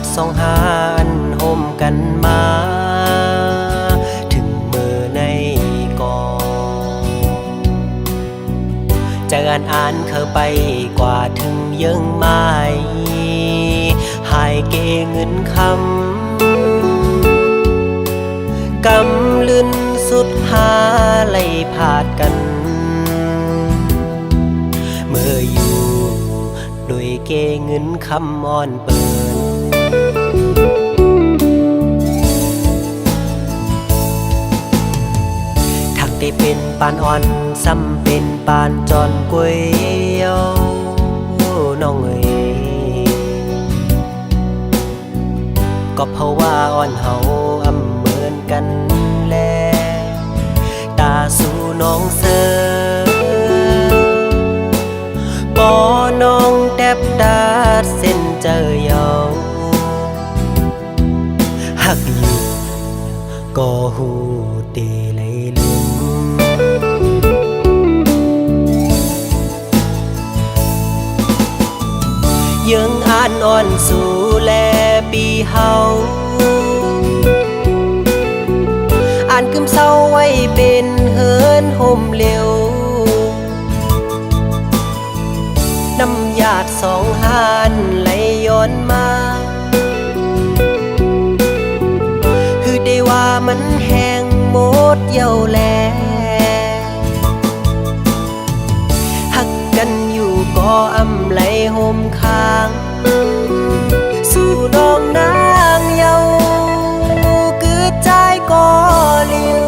ดสองหานห่มกันมาถึงมือในก่อนจะอ่านเข้าไปกว่าถึงยังไม่หายเกเงินคำกำลืนสุดหาไล่ผาดกันเมื่ออยู่โดยเกเงินคำอ่อนเปินทักได้เป็นปานอ่อนซ้ำเป็นปานจอนกวยเยาน้องเอ๋ยก็เพราะว่าอ่อนเฮาอำเหมือนกันแลตาสู่น้องเสือปอน้องแทบดาดเส้นเจอเยาหักอยู่ก็หูเตเลยลืมยังอ่านอ่อนสู่แลปีเฮาอ่านกึมเศร้าไว้เป็นเฮินห่มเร็วน้ำหยาดสองหานไหลย้อนมาคือได้ว่ามันแห้งหมดเย้าแลหักกันอยู่ก็อำไหลห่มค้างสู่น้องนางเยาคือใจก็เลี้ยว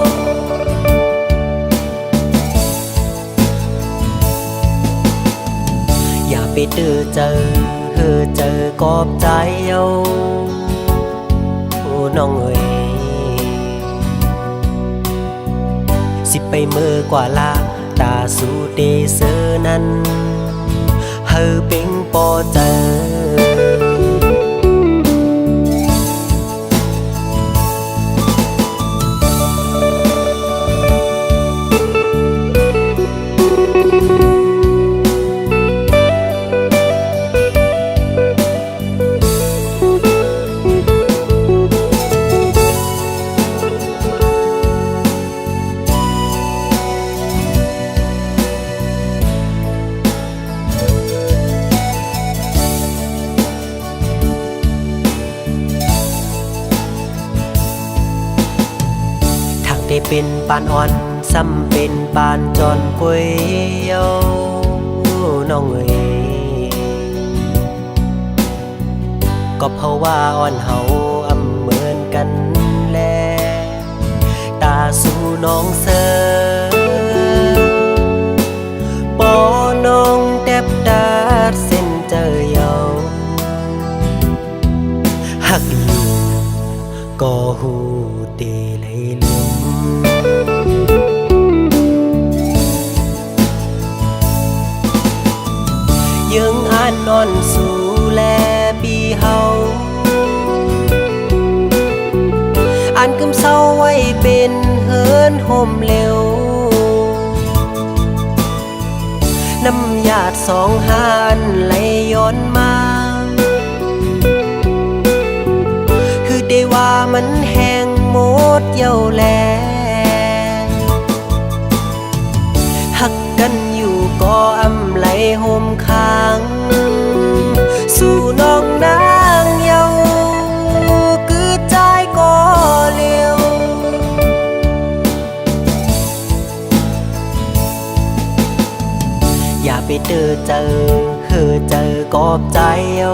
อย่าไปเจอเจอกอบใจเยาโอ้น้องเอ๋ยสิไปเมื่อกว่าลาตาสู่เดเซอนั้นเฮอเป็งปอเจอได้เป็นปานอ่อนซ้ำเป็นปานจอนกวยเยาน้องเอ๋ยก็เพราะว่าอ่อนเฮาอำเหมือนกันแลตาสู่น้องเสือปอน้องแทบดาดเส้นเจอเยาหักอยู่ก็หูเตเลยลืมยังอ่านนอนสู่แลปีเฮาอ่านกึมเศร้าไว้เป็นเฮินห่มเร็วน้ำหยาดสองหานไหลย้อนมาคือได้ว่ามันแห้งหมดเย้าแลหักกันอยู่ก็อำไหลห่มค้างสู่น้องนางเยาคือใจก็เลี้ยวอย่าไปเจอเจอกอบใจเยา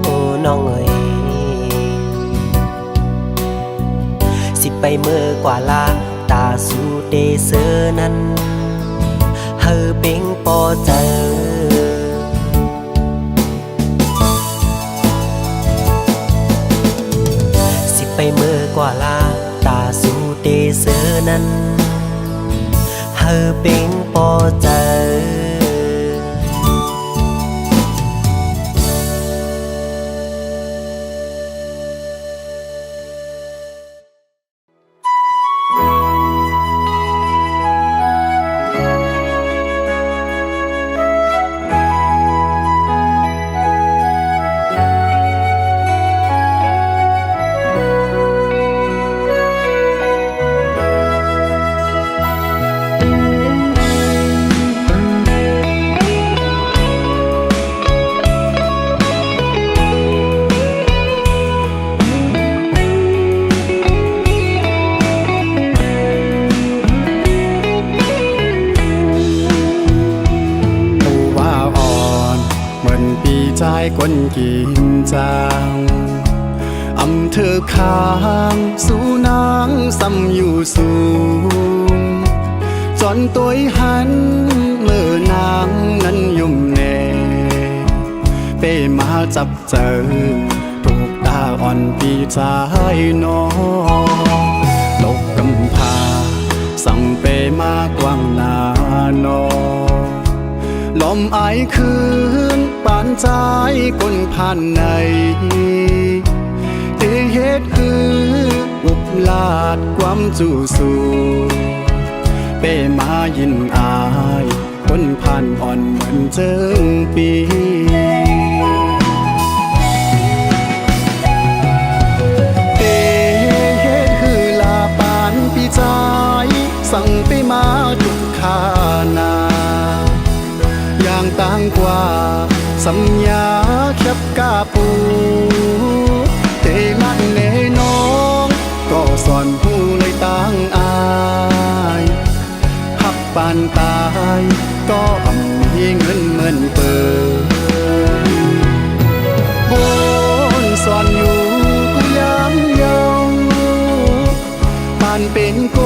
โอ้น้องเอ๋ยสิไปเมื่อกว่าลาตาสู่เดเซอนั้นเฮอเป็งปอเจอสิไปเมื่อกว่าลาตาสู่เดเซอนั้นเฮอเป็งปอเจอ คนกินจางอำเธอค้างสู่นางซ้ำอยู่สูงจนตัวหันเมื่อนางนั้นยุ่มแน่เป้มาจับเจอถูกตาอ่อนปีใจน้องตกกำพาสั่งเป้มากว้างหน้านอลมไอคืนปานใจก้นผ่านในที่เหตุคืออุบลาดความจู่สู้เป้มายินอายคนผ่านอ่อนเหมือนเจิงปีเป้เหตุคือลาปานปีใจสั่งไปมาทุกขานาอย่างต่างกว่าสัญญาแคบกาปูเตลันเนน้องก็สอนผู้เลยต่างอายหักปานตายก็อำมีเงินเหมือนเปิดบนสอนอยู่กูยังเยาปานเป็นโก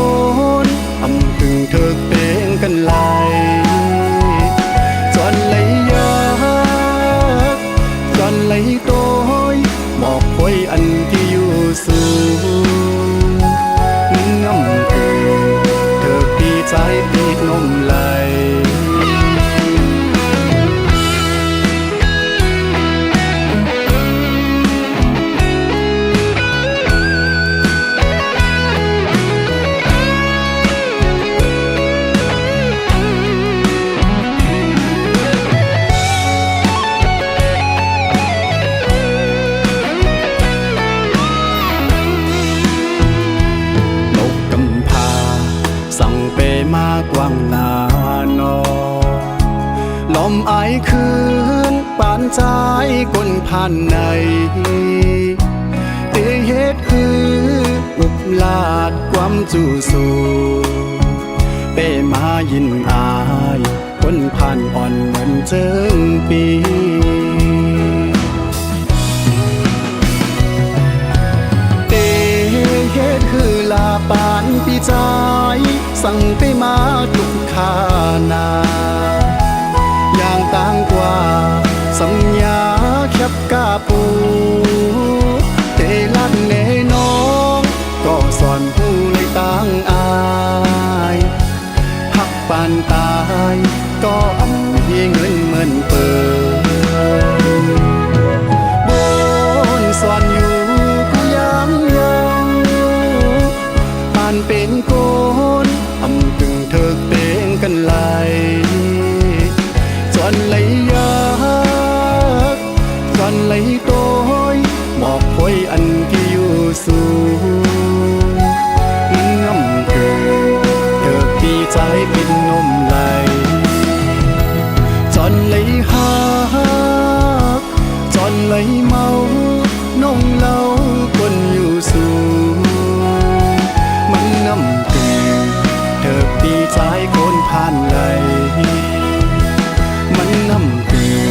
นอำถึงเธอเป็นกันไหลจอนเลยยากจอนเลยโตยบอกคอยอันที่อยู่สูงน้ำเธอปีใจปีนมไหลมากว้างหน้านอลมไอคืนปานใจก้นผ่านในที่เหตุคืออุบลาดความจู่สู้เป้มายินอายคนผ่านอ่อนเหมือนเจิงปีเหตุคือลาปานปีใจสั่งไปมาทุกขานาอย่างต่างกว่าสัญญาแคบกาปูเตลันเนน้องก็สอนผู้เลยต่างอายหักปานตายก็อำมีเงินเหมือนเปิดบนสอนอยู่กูยังเยาปานเป็นโกนอำถึงเธอเป็นกันไหลจอนเลยยากจอนเลยโตยบอกคอยอันที่อยู่สูงน้ำเกลือเธอปีใจเป็นนมไหลจอนเลยหักจอนเลยเมานมเหล้าคนอยู่สูงมันน้ำเกลือเธอปีใจคนผ่านไหลมันน้ำเกลือ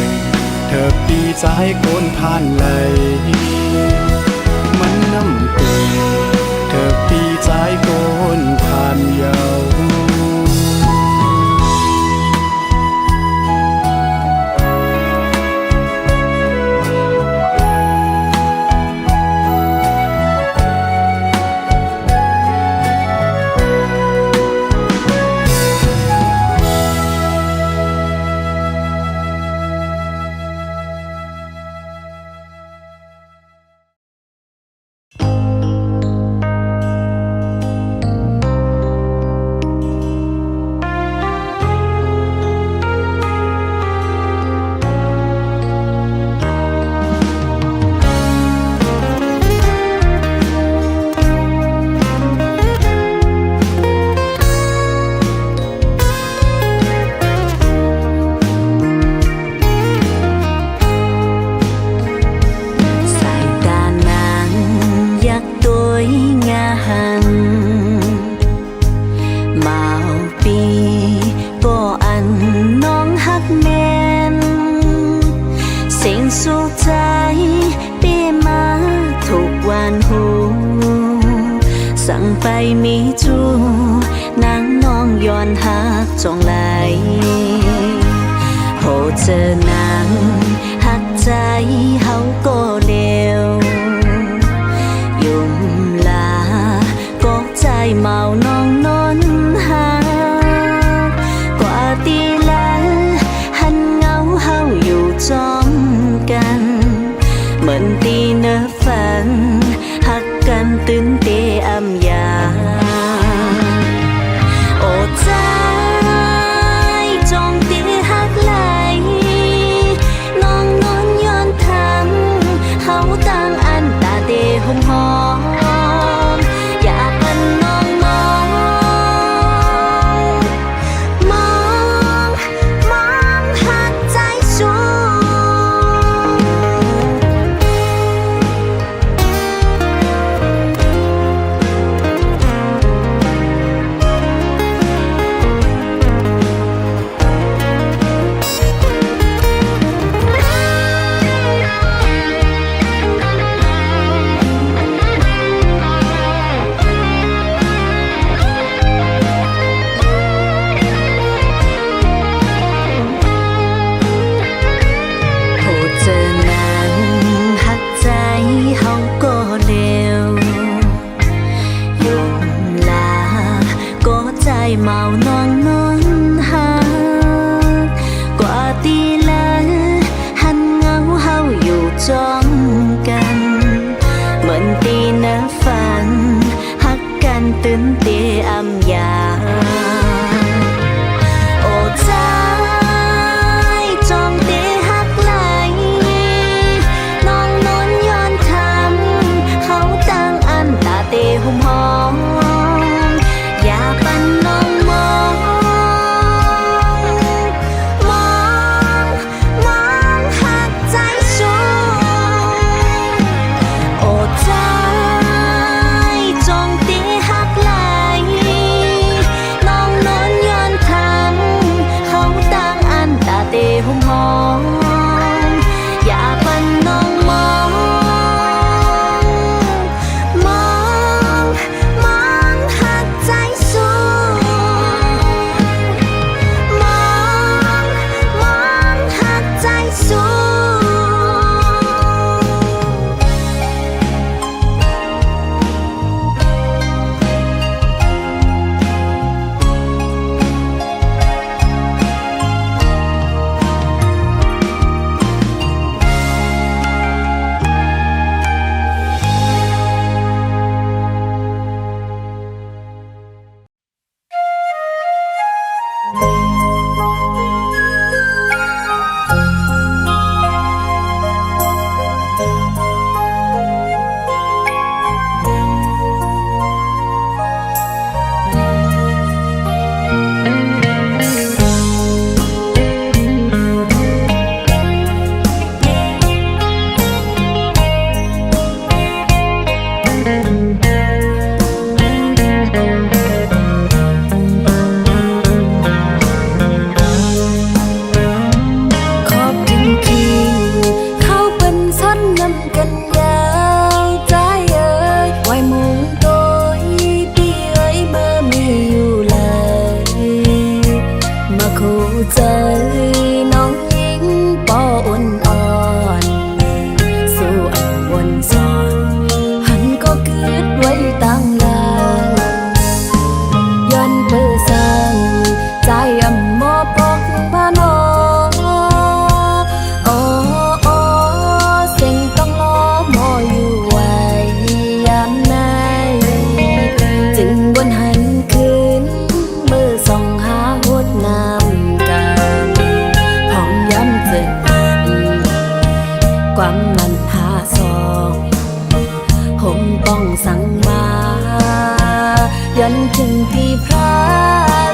เธอปีใจคนผ่านไหลมันน้ำเกลือเธอปีใจคนผ่านเยา สู่ใจเปียมาทุกวันหูสั่งไปมีจูนางน้องย้อนหักจองไหลโหเจอนางหักใจเฮาก็เลวยุ่มลาก็ใจเมาน้องนอนหากว่าตีแล้วหันเงาเฮาอยู่จอมกันเหมือนตีเนื้อฝันหักกันตื่นเตะอำยาโอ้ใจจองตีหักไหลน้องนอนย้อนทำเฮาต่างอันตาเตะหอมหอมอย่าพันน้องมองมองมองหักใจสู เมาน้องนอนหากว่าตีแล้วหันเงาเฮาอยู่จอมกันเหมือนตีน่ะฝันหักกันตื่นเตะอำยาโอ้ใจจอมเตะหักไหลน้องนอนย้อนทำเฮาต่างอันตาเตะหุ่มหอมอย่าปันน้องมองหักใจสูโอ้ใจจงตีหักไหลน้องนอนย้อนทำเขาต่างอันตาเตะหุ่มหอมอย่าปันน้องมองหักใจสูมองหักใจสู ความมันหาซองผมต้องสั่งมายันถึงที่พระ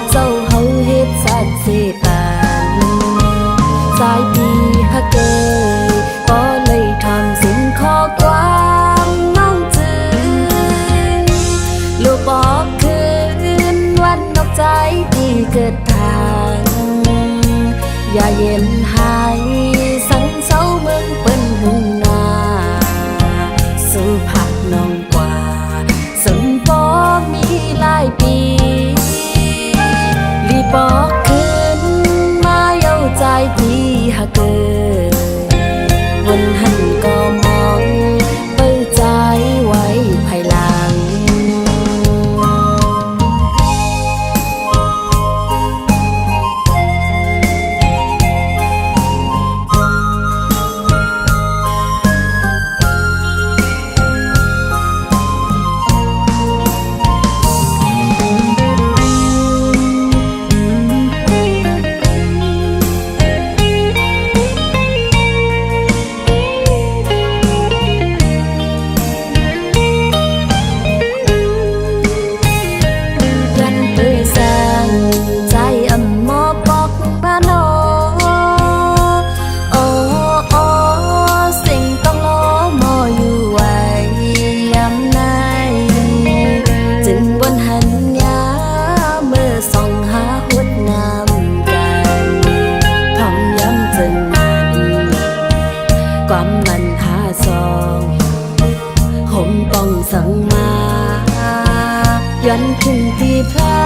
เจ้าเฮาเฮ็ดสัตว์สิตานสายปีฮักเกยก็เลยทำสิ่งข้อความน้องจือลูกบอกคืนวันนอกใจที่เกิดทางอย่าเย็นหายสังเศร้าเมืองเปิ บอกคืนมาเย้าใจที่หากเกิดวันหันก็มองเปิดใจไว้ภายหลังความมันหาซองคงต้องสั่งมาย้อนขึ้นที่พระ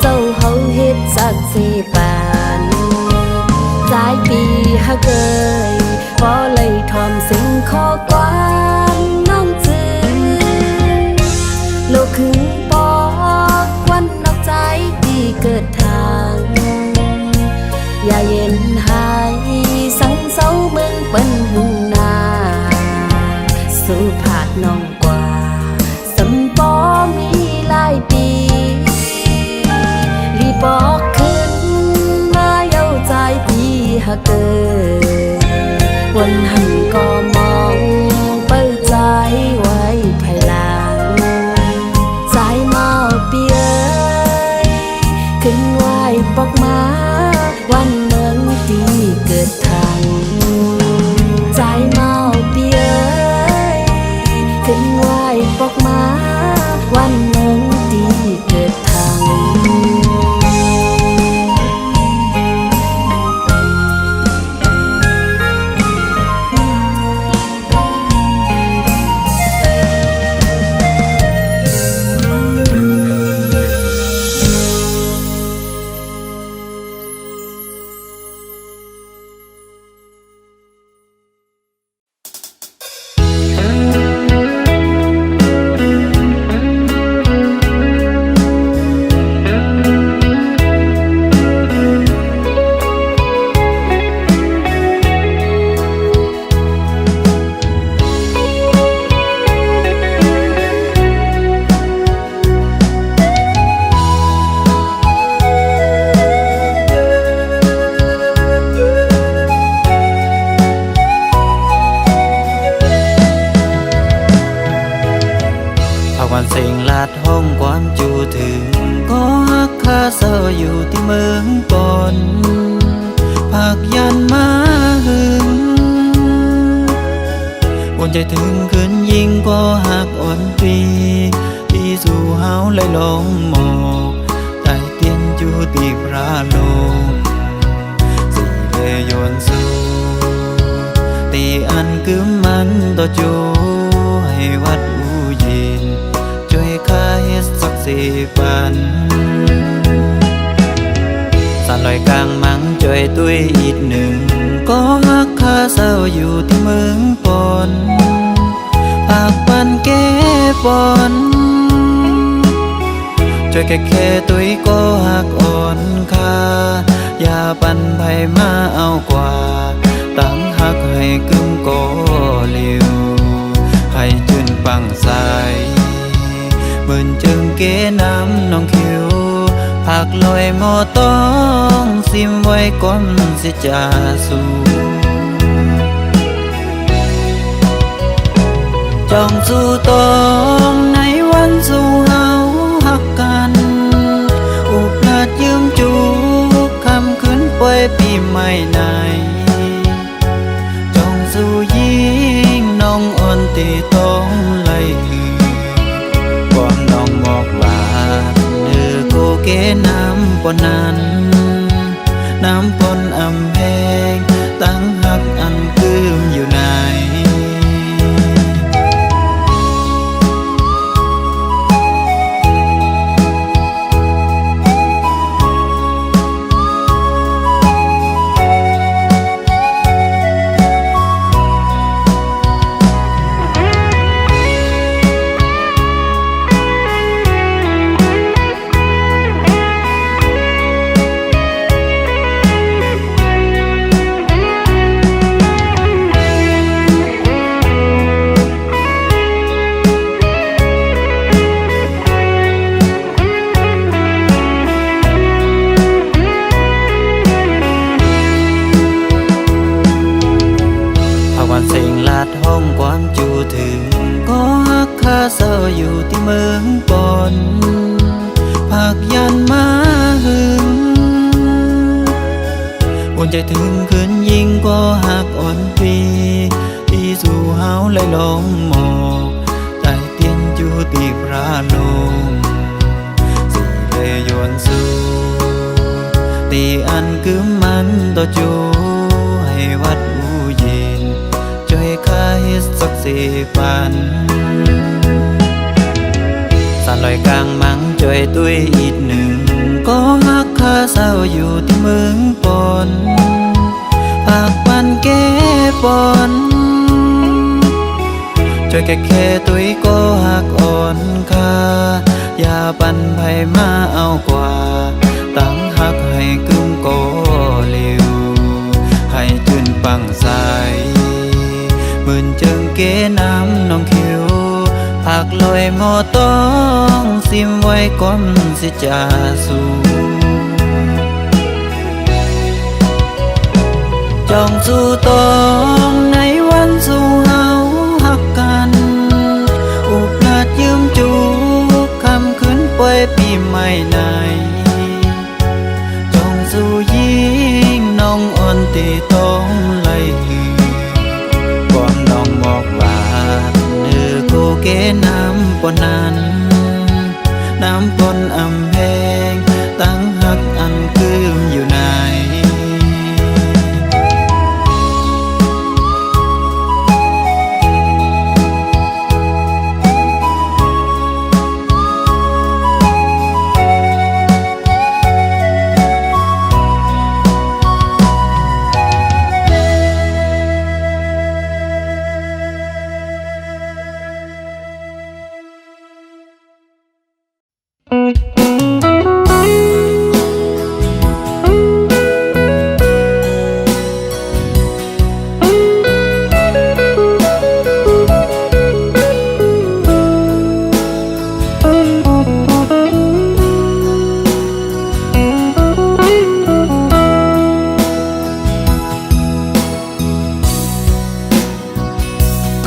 เจ้าเฮาเฮ็ดสักสิปานหลายปีหาเกยบ่เลยทอมสิ่งข้อความน้องจือโลกคือปอกวันนอกใจที่เกิดทางอย่าเย็นหายสังเศร้าเมืองเปิ้นหุ่นนาสู่ผาดน้องกว่าสำปอมีหลายปีรีบอกขึ้นมาเย้าใจพี่หากเกิดวันหันก็มองเปิดใจไว้ภายหลังใจเมาเปียขึ้นไหวปอกมาวันเมืองที่เกิดทางใจเมาเปียขึ้นไหวปอกมาวันเมืองที่เกิดทาง วันเสียงลาดห้องความจูถึงก็ฮักคาเศร้าอยู่ที่เมืองปนภาคยันมาหึงวนใจถึงคืนยิงก็หักอ่อนปีที่สู่เฮาเลยลงหมอกใต้เตียนจูตีพระลงสิเลยโยนสู่ตีอันกึมมันต่อจูให้วัดอูยินช่วยข้าเฮ็ดสัก4 ปันสานลอยกลางมังช่วยตุ้ยอีก1ก็ฮักข้าเศร้าอยู่ที่เมืองปนปากปันแก้ปนช่วยแค่ตุ้ยก็ฮักอ่อนค่าอย่าปันไผมาเอากว่าตั้งฮักให้กึมก็เลียวให้จืนปังใสเหมือนจึงเกน้ำน้องคิวผักลอยหมอต้องซิมไว้ก่อนสิจาสู่จ้องสู่ตองในวันสู่เฮาฮักกันอุปราชยืมจูคำขึ้นปล่อยปีใหม่ในจ้องสู่ยิงน้องอ่อนตีต้องไล่ความน้องบอกลาเนื้อโกเกน้ำปนนั้นน้ำปนอำแพงตั้งหักอันคืมอยู่ใน อนเสียงลาดห้องความจูถึงก็ฮักคาเศร้าอยู่ที่เมืองปอนภาคยันมาหึงอุ่นใจถึงคืนยิงก็หักอ่อนปีที่สู่เฮาเลยลงหมอกใจเตียนอยู่ที่พระลงสิเลยยวนสู่ตีอันคือมันต่อจูให้วัดอูเย็นช่วยข้าเฮ็ดสักสิปันสานลอยกลางมังช่วยตุ้ยอีกหนึ่งก็ฮักข้าเศร้าอยู่ที่เมืองปอนปากปันแก้ปอนช่วยแค่ตุ้ยก็หักอ่อนค่าอย่าปันไผมาเอากว่าตั้งหักให้กึ่งก็เร็วให้จืนปังใสหมื่นเจิงเกน้ำน้องคิวผักลอยหมอต้องซิมไว้ก่อนสิจาสู่จองสู่ต้องในวันสู่เฮาหักกันอุปราชยืมจูคำคืนปล่อยปีใหม่ในจองสู่ยิงน้องอ่อนตีต้องไล่หือก่อนน้องบอกบาดเนื้อโกเกน้ำปนนั้นน้ำปนอำแพงตั้งหักอันคืมอยู่ใน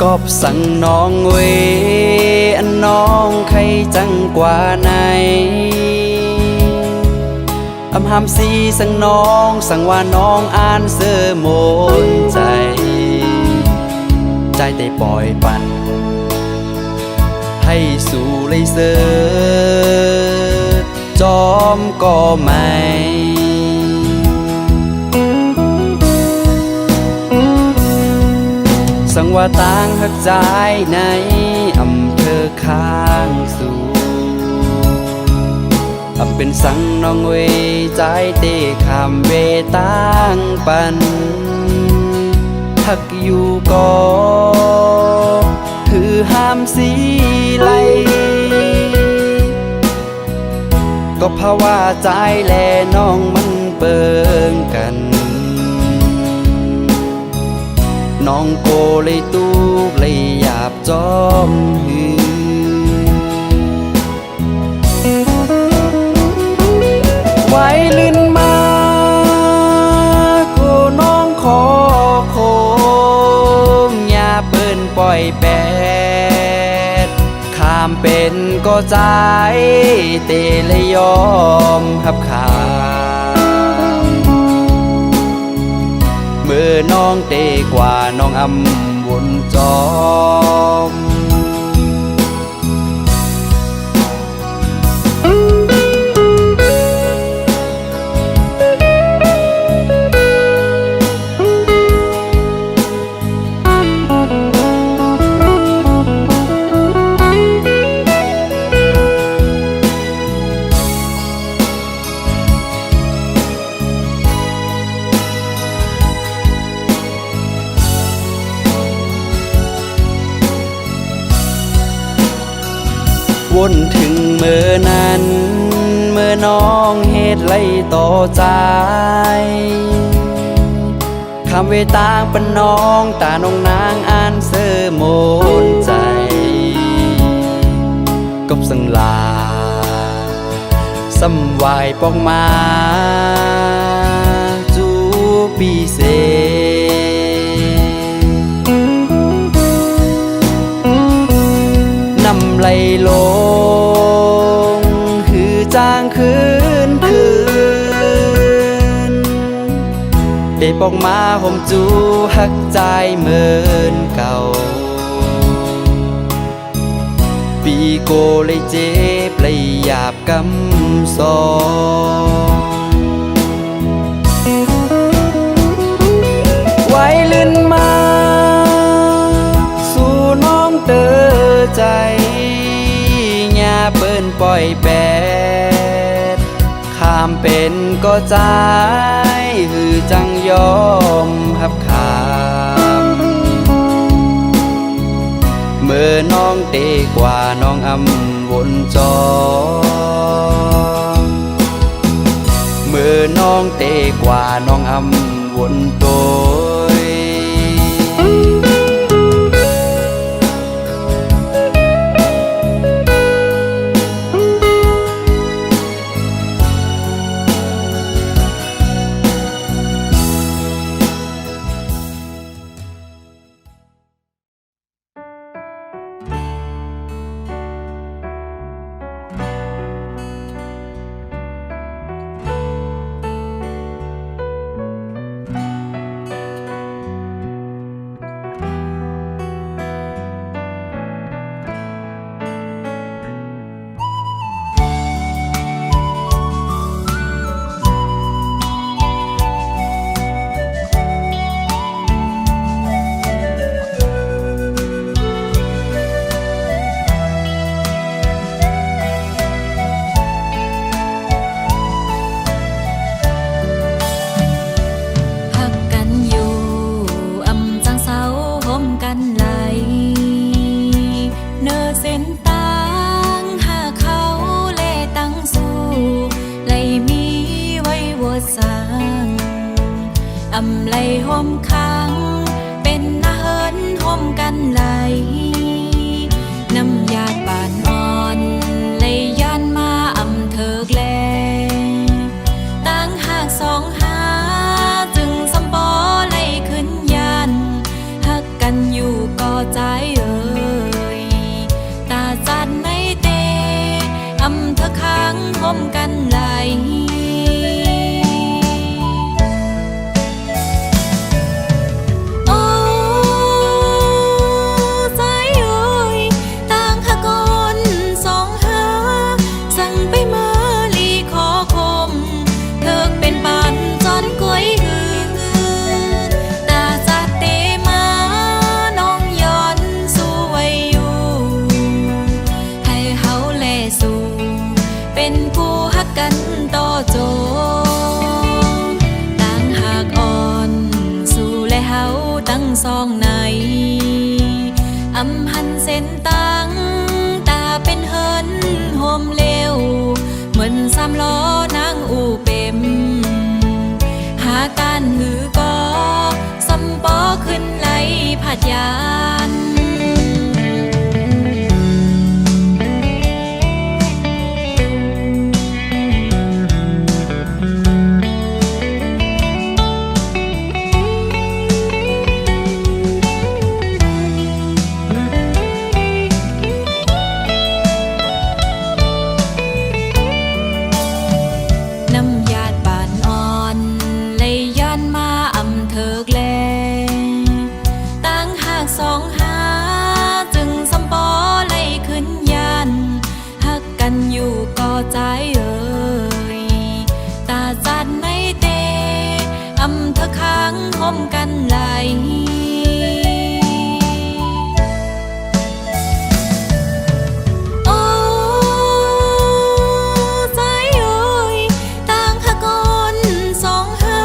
กอบสั่งน้องเวอันน้องใครจังกว่าไหนอำหามสีสั่งน้องสั่งว่าน้องอ่านเสื้อมนใจใจได้ปล่อยปันให้สู่เลยเสือจอมก็ไม่สั่งว่าต่างหักใจในอำเภอข้างสู่เป็นสั่งน้องเวใจเตะคำเวต่างปันหักอยู่ก็คือห้ามสีไหลก็เพราะว่าใจแลน้องมันเปิงกันน้องโกเลยตูกเลยหยาบจอมหือไว้ลื่นมาโกน้องขอโคมอย่าเปิ้นปล่อยแปดข้ามเป็นก็ใจเตเลยยอมหับขาเมื่อน้องเตกว่าน้องอำวนจอมวนถึงเมื่อนั้นเมื่อน้องเหตุไล่ต่อใจคำเวต่างเป็นน้องตาน้องนางอ่านเสื้อมนใจกบสังลาสำวายปองมาจูปีเซ ได้บอกมาห่มจูหักใจเหมือนเก่าปีโกเลยเจ็บเลยหยาบกำสองไว้ลื่นมาสู่น้องเตอใจญาเปิ้นปล่อยแปดข้ามเป็นก็ใจหือจังยอมหับขามเมื่อน้องเตกว่าน้องอำวนจอเมื่อน้องเตกว่าน้องอำวนโดยอำไลห่มค้างเป็นนาเฮินห่มกันไหลน้ำยาบานอ่อนเลยย้อนมาอำเถิกแลตั้งหากสองหาจึงสำปอเลยขึ้นยันหักกันอยู่ก็ใจเอ่ยตาจันในเตอำเถิกค้างห่มกันไหลซองในอำหันเส้นตังตาเป็นเฮินโฮมเลวเหมือนสามล้อนางอูเป็มหาการหือก็สำปอขึ้นไหลผัดยานใจเอ่ยตาจันในเตอำเธอค้างห่มกันไหลโอ้ใจเอ่ยต่างหากอนสองหา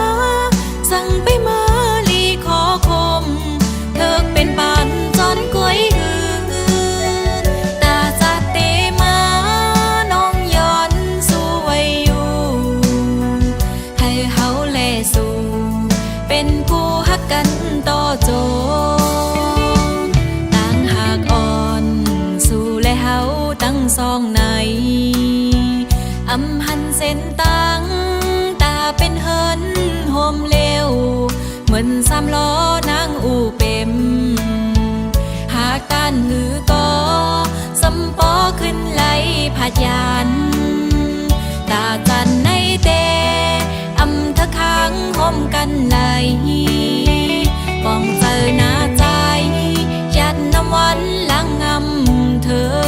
สั่งไปมาลีขอคมเธอเป็นปานจอนก้อยหือตาจัดเตมาเป็นผู้ฮักกันต่อโจต่างหากอ่อนสู่และเฮาตั้งซองในอำหันเส้นตังตาเป็นเฮินโฮมเลวเหมือนสามล้อนางอูเป็มหาการหือก็สำปอขึ้นไหลผัดยานตาจันในเตอำเธอค้าง มกันไหลป้องเจอหน้าใจยัดน้ำวันหลังงำเธอ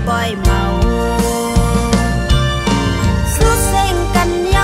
ปล่อยเมาสุดเส้นกันยา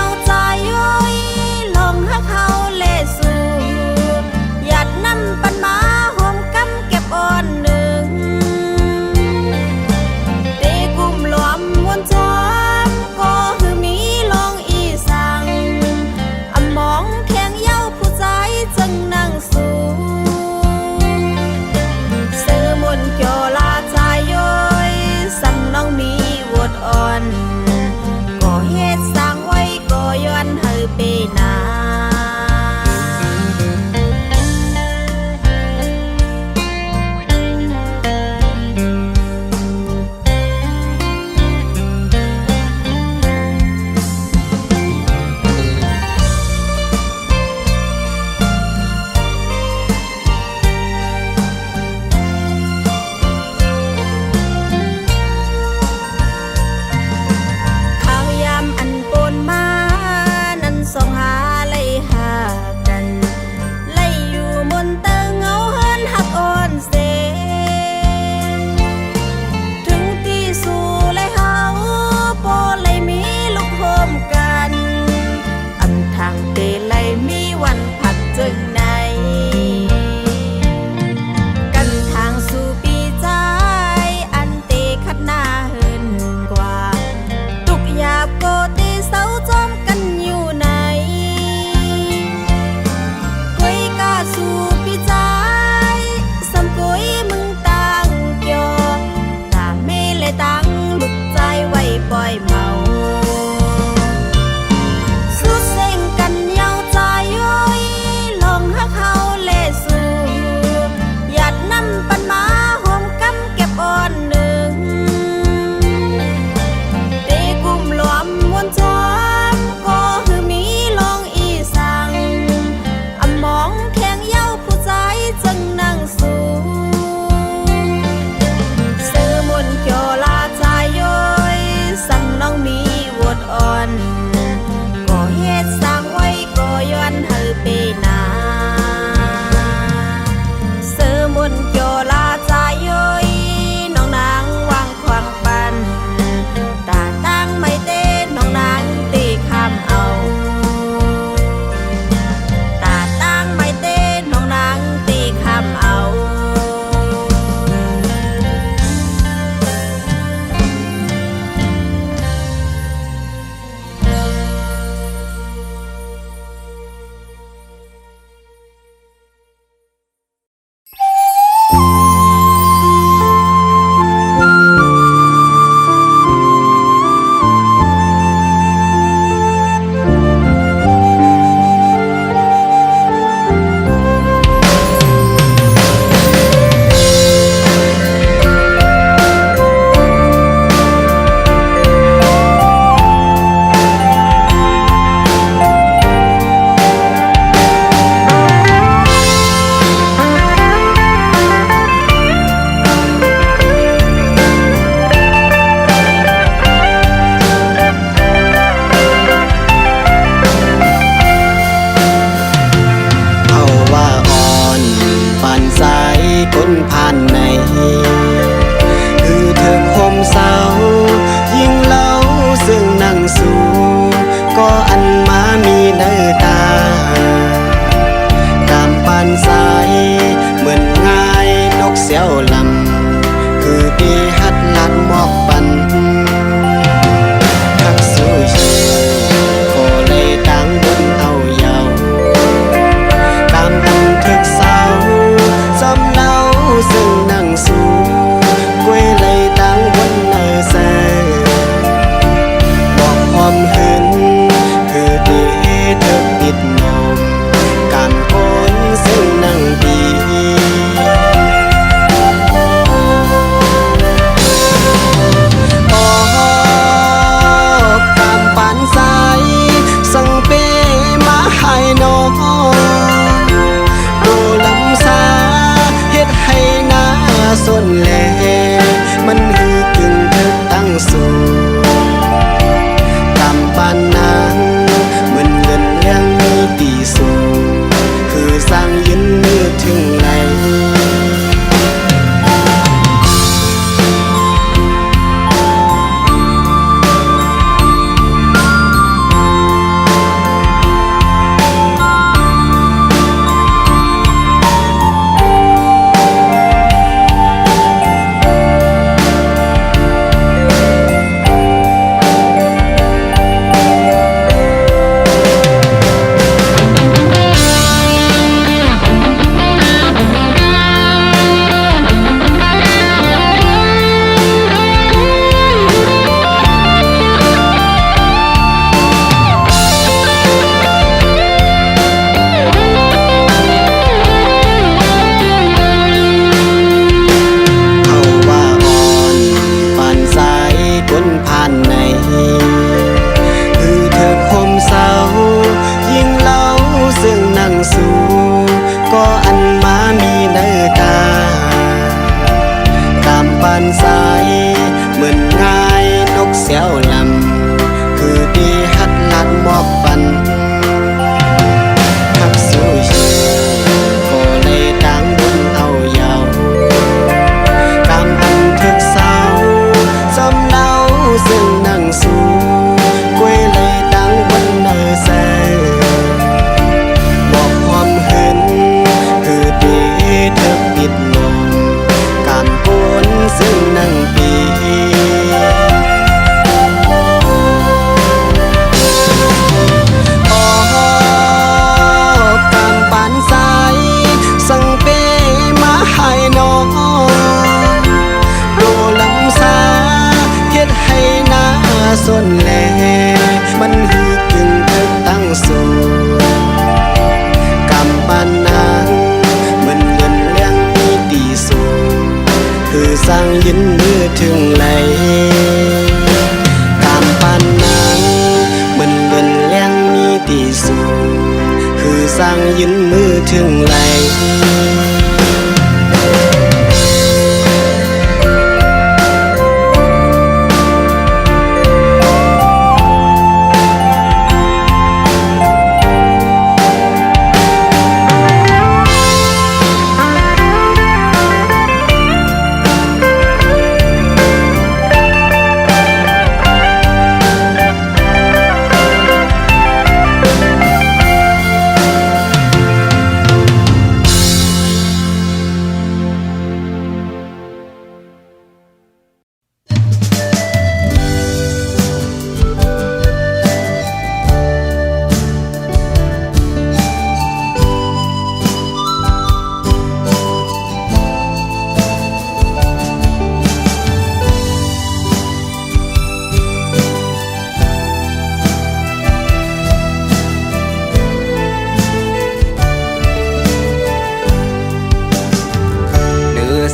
สั่งยืนมือถึงไหล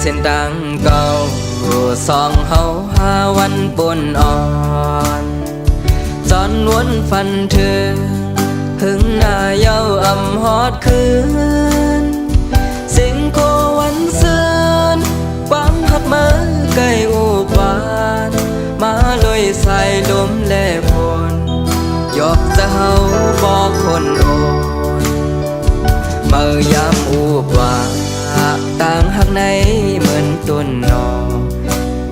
เส้นดังเก่าสองเฮาหาวันปนอ่อนจอนวนฟันเธอหึงหน้าเย้าอำฮอดคืนเสียงโควันเสือนความหักมาใกล้อุบานมาลอยใส่ลมแลพลยอกจะเฮาบอกคนโอนเมื่อยามอุบานต่างหักในเหมือนต้นนอ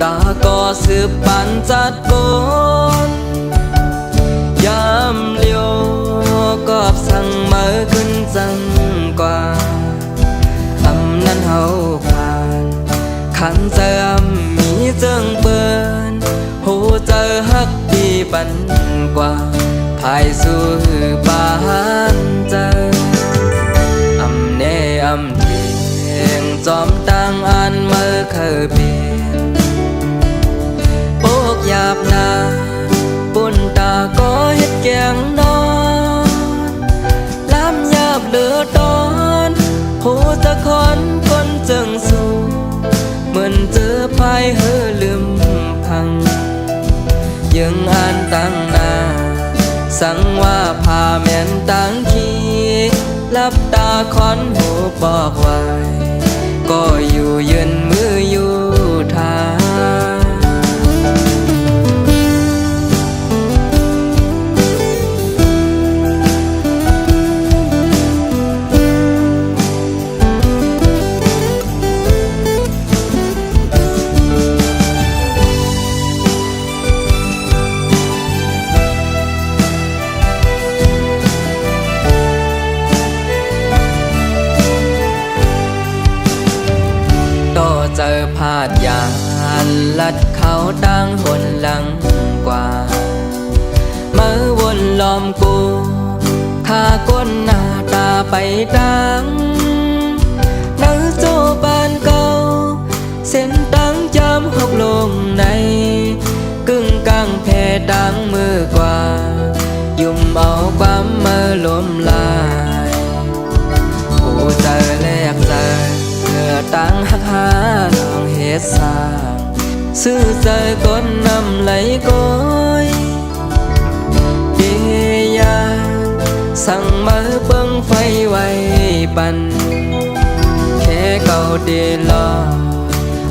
ตาก็สืบปันจัดโกนยามเลี้ยวกอบสั่งเมื่อขึ้นจังกว่าอำนั้นเฮาผ่านขันเจอมีเจิงเปิ้นหูเจอหักดีปันกว่าภายสู่ปานเจออำแน่อำจอมต่างอ่านเมื่อเคยเปลี่ยนโปกหยาบนาปุ่นตาก็เฮ็ดแกงนอนล้ำหยาบเหลือตอนหูตะคอนคนจึงสู้เหมือนเจอภายเฮือลืมพังยังอ่านตั้งนาสั่งว่าพาแม่นตั้งขีลับตาคอนหูบอกไว้ก็อยู่ยืนมืออยู่ทางเจอพาดยานลัดเขาตั้งหนหลังกว่าเมื่อวนล้อมกูข้าก้นหน้าตาไปดังนังโจบานเก่าเส้นตั้งจำหกลงในกึ่งกลางแผ่ดังมือกว่ายุ่มเอาความเมื่อลมลายผู้เจอแลกใจตั้งหักหาลองเฮ็ดสร้างซื้อใจก้นนำไหลก้อยเดียาสั่งมาเบิ่งไฟไว้ปันแค่เก่าเดลอ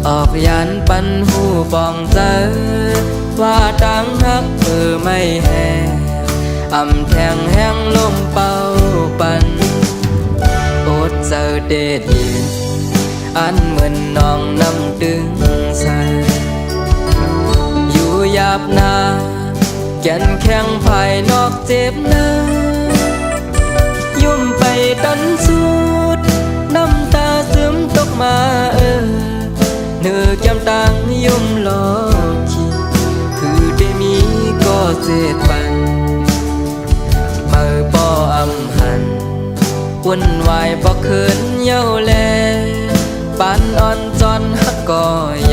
ออกยานปันหูปองเจอว่าตั้งหักไม่แห้อำแทงแห้งลมเป่าปันอดเจอเด็ดเย็นอันเหมือนน้องน้ำดึงใส่อยู่หยาบนาแก่นแข็งภายนอกเจ็บนายุ่มไปดันสุดน้ำตาซึมตกมาเนื้อแก้มตังยุ่มหลอกขี้คือได้มีก็เจ็ดปันเมื่อบ่อำหันวุ่นวายบ่คืนเย้าแลปานอ่อนจอนหักก่อย